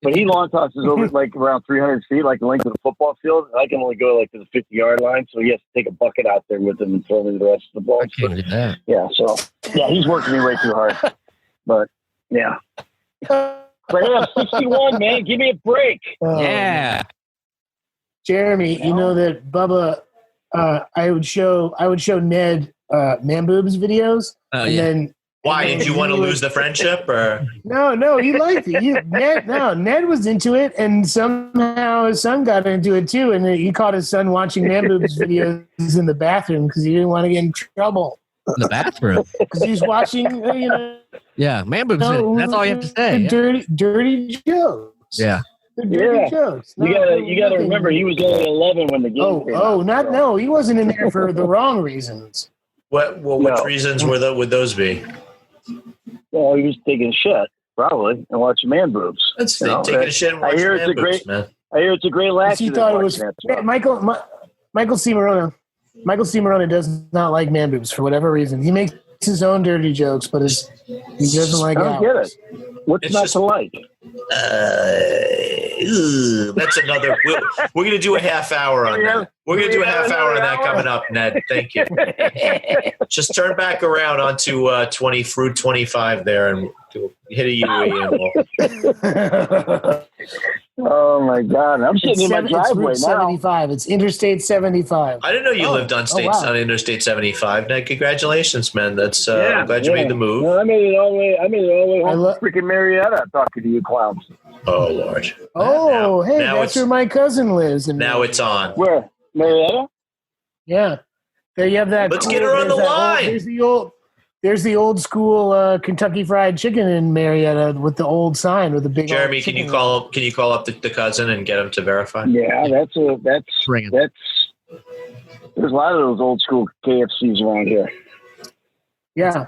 But he long tosses over like around 300 feet, like the length of the football field. I can only go like to the 50-yard line, so he has to take a bucket out there with him and throw me the rest of the ball. I can't do that. Yeah, so he's working me way too hard. But yeah. But hey, I'm 61, man. Give me a break. Yeah. Jeremy, you know that Bubba, I would show Ned man boobs videos, and then. Why did you want to lose the friendship, or no? He liked it. Ned was into it, and somehow his son got into it too. And he caught his son watching man boobs videos in the bathroom because he didn't want to get in trouble. In the bathroom, because he's watching, Yeah, man boobs. That's all you have to say. Dirty jokes. Yeah. Dirty jokes. You got to remember, he was only 11 when the game came out. He wasn't in there for the wrong reasons. Which reasons would those be? Well, he was taking a shit, probably, and watching man boobs. That's taking a shit and watching man boobs, man. I hear it's a great laxative. He thought it was Michael C. Morona. Michael C. Morona does not like man boobs for whatever reason. He makes his own dirty jokes, but he doesn't like ours. I don't get it. What's not to like? That's another. We're going to do a half hour on that. We're going to do a half hour on that coming up, Ned. Thank you. Just turn back around onto 25 there and hit a UE. Oh my God! I'm sitting in my driveway it's now. 75. It's Interstate 75. I didn't know you lived on Interstate 75. Ned, congratulations, man. That's I'm glad you made the move. No, I made it all the way. Home to freaking Marietta talking to you clowns. Oh Lord. Oh, that's where my cousin lives. Now it's on. Where? Marietta? Yeah. There you have that. Let's get her on the line. There's the old school Kentucky Fried Chicken in Marietta with the old sign with the big. Jeremy, can you call up the cousin and get him to verify? Yeah, that's. There's a lot of those old school KFCs around here. Yeah,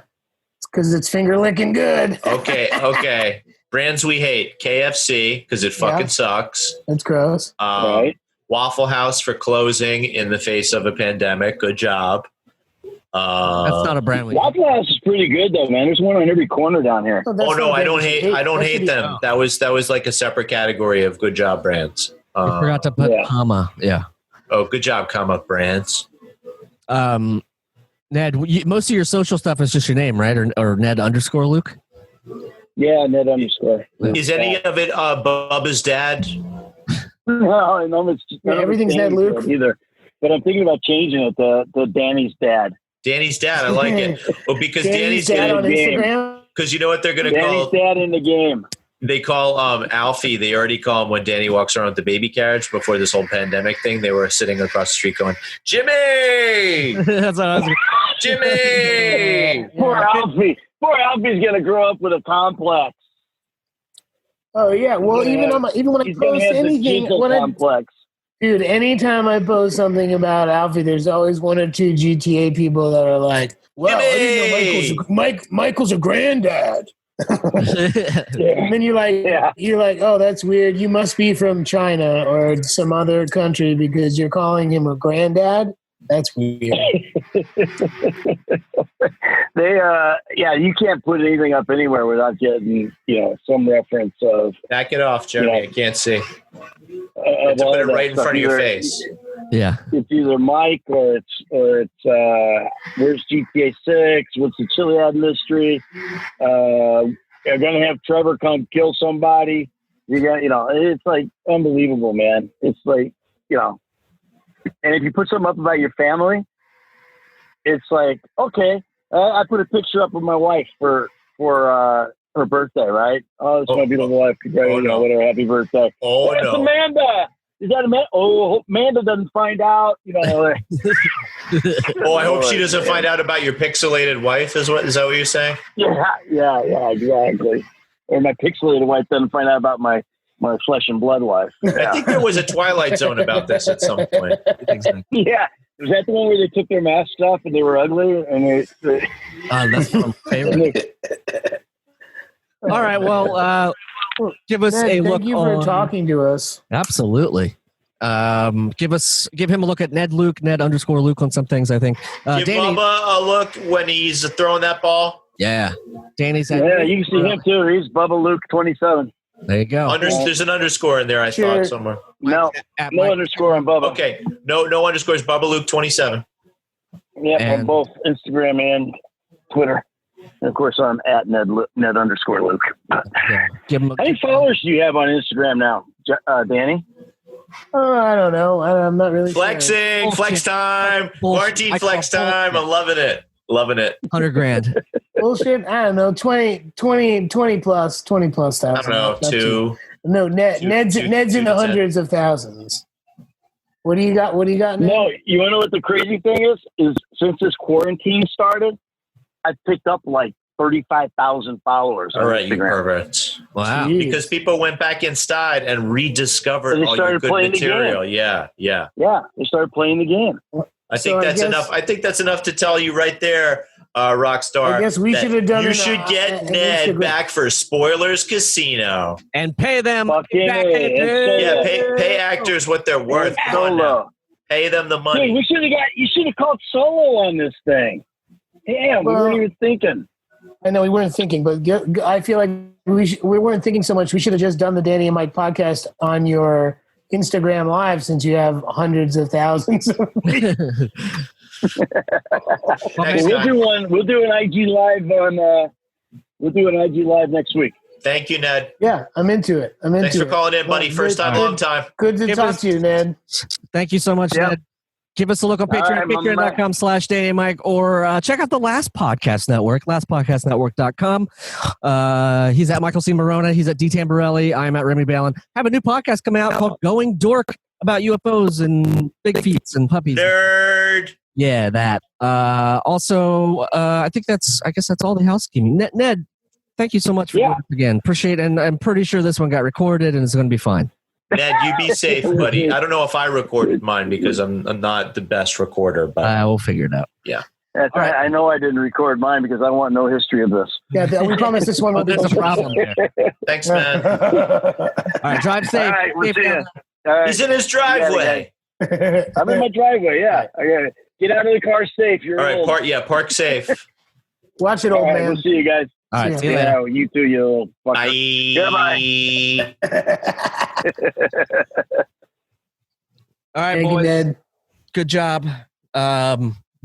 because it's finger licking good. Okay. Brands we hate: KFC because it fucking sucks. That's gross. Right. Waffle House for closing in the face of a pandemic. Good job. That's not a brand. Waffle House is pretty good though, man. There's one on every corner down here. I don't hate them. That was like a separate category of good job brands. I forgot to put comma. Yeah. Oh, good job, comma brands. Ned, most of your social stuff is just your name, right? Or Ned _ Luke. Yeah, Ned underscore. Is any of it Bubba's dad? No, everything's Ned Luke either. But I'm thinking about changing it to Danny's dad. Danny's dad. I like it. Well, because Danny's dad gonna on Instagram. Because you know what they're gonna Danny's call dad in the game. They call Alfie. They already call him when Danny walks around with the baby carriage before this whole pandemic thing. They were sitting across the street going, Jimmy, That's what I was. Jimmy. Poor Alfie. Poor Alfie's gonna grow up with a complex. Oh yeah. Well, Yeah. even when I He's gonna post have the anything, Jizzle complex. dude, anytime I post something about Alfie, there's always one or two GTA people that are like, "Well, I didn't know Michael's a granddad." And then you're like, "Oh, that's weird. You must be from China or some other country because you're calling him a granddad. That's weird." You can't put anything up anywhere without getting, some reference of. Back it off, Jeremy. I can't see. To put it right in front of your face. Yeah. It's either Mike or it's where's GTA 6? What's the Chiliad mystery? You're gonna have Trevor come kill somebody. You got, it's like unbelievable, man. It's like, and if you put something up about your family, it's like, okay, I put a picture up of my wife for her birthday, right? Oh, it's my beautiful wife. Whatever. Happy birthday. Oh, That's no. Amanda. Is that Amanda? Oh, Amanda doesn't find out. I hope she doesn't find out about your pixelated wife. Is that what you're saying? Yeah, exactly. Or my pixelated wife doesn't find out about my flesh and blood wife. Yeah. I think there was a Twilight Zone about this at some point. Yeah. Was that the one where they took their masks off and they were ugly? And That's my favorite. All right. Well, give us a look. Thank you for talking to us. Absolutely. Give him a look at Ned Luke, Ned_Luke on some things, I think. Give Danny, Bubba a look when he's throwing that ball. Yeah. Danny's you can see him too. He's Bubba Luke 27. There you go. There's an underscore in there, I thought, somewhere. No underscore on Bubba. Okay. No underscores. Bubba Luke 27. Yeah, on both Instagram and Twitter. And of course, I'm at Ned_Luke. Yeah. Give him How many followers do you have on Instagram now, Danny? I don't know. I'm not really Flexing, flex time, quarantine flex time. I'm loving it. 100,000. Bullshit. I don't know. 20 plus thousand. I don't know. Two. No, Ned's in the hundreds of thousands. What do you got? Ned? No, you want to know what the crazy thing is? Is since this quarantine started, I've picked up like 35,000 followers. All right, you perverts. Wow. Jeez. Because people went back inside and rediscovered all your good material. Yeah. Yeah, they started playing the game. I think that's enough. I think that's enough to tell you right there, Rockstar. I guess we should have done. You should get Ned Instagram back for Spoilers Casino and pay them. Pay actors what they're worth. Solo. Pay them the money. Dude, you should have called Solo on this thing. Damn, we weren't even thinking. I know we weren't thinking, but I feel like we weren't thinking so much. We should have just done the Danny and Mike podcast on your Instagram Live since you have hundreds of thousands. We'll do an IG Live on. We'll do an IG Live next week. Thank you, Ned. Yeah, I'm into it. Thanks for calling in, buddy. First time, long time. Good to talk to you, Ned. Thank you so much, Ned. Give us a look on Patreon, patreon.com/Danny and Mike, or check out the Last Podcast Network, lastpodcastnetwork.com. He's at Michael C. Morona. He's at D. Tamborelli. I'm at Remy Balin. Have a new podcast come out called Going Dork about UFOs and big feets and puppies. Nerd. Yeah, that. Also, I guess that's all the housekeeping. Ned, thank you so much for doing this again. Appreciate it. And I'm pretty sure this one got recorded and it's going to be fine. Ned, you be safe, buddy. I don't know if I recorded mine because I'm not the best recorder, but we'll figure it out. Yeah. That's right. I know I didn't record mine because I want no history of this. Yeah, we promise this one will be there's a problem there. Thanks, man. All right, drive safe. All right, we'll see you. All right. He's in his driveway. I'm in my driveway. Yeah, I got it. Get out of the car safe. You're all right. old. Park safe. Watch it, old man. We'll see you guys. All right, see you later. You too, you little fucker. Bye. All right, Thank boys. you, Ned. Good job.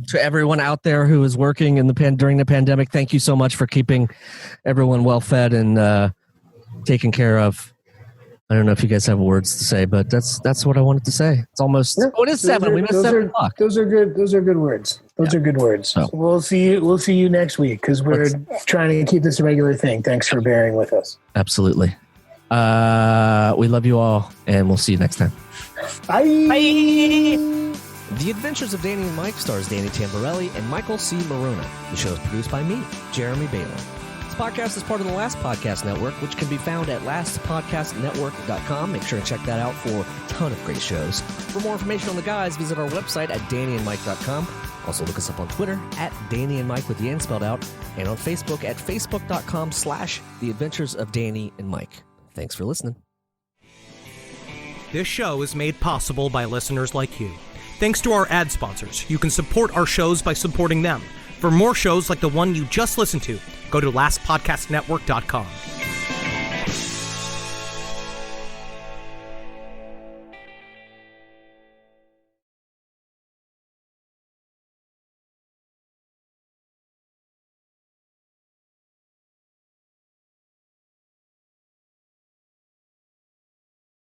to everyone out there who is working in during the pandemic, thank you so much for keeping everyone well fed and taken care of. I don't know if you guys have words to say, but that's what I wanted to say. It's almost it is 7. We missed 7 o'clock. Those are good. Those are good words. Those are good words. So. We'll see you next week because we're trying to keep this a regular thing. Thanks for bearing with us. Absolutely. We love you all, and we'll see you next time. Bye. Bye. The Adventures of Danny and Mike stars Danny Tamborelli and Michael C. Marona. The show is produced by me, Jeremy Baylor. This podcast is part of the Last Podcast Network, which can be found at lastpodcastnetwork.com. Make sure to check that out for a ton of great shows. For more information on the guys, visit our website at dannyandmike.com. Also look us up on Twitter at Danny and Mike with the N spelled out, and on Facebook at facebook.com/The Adventures of Danny and Mike. Thanks for listening. This show is made possible by listeners like you. Thanks to our ad sponsors, you can support our shows by supporting them. For more shows like the one you just listened to, go to lastpodcastnetwork.com.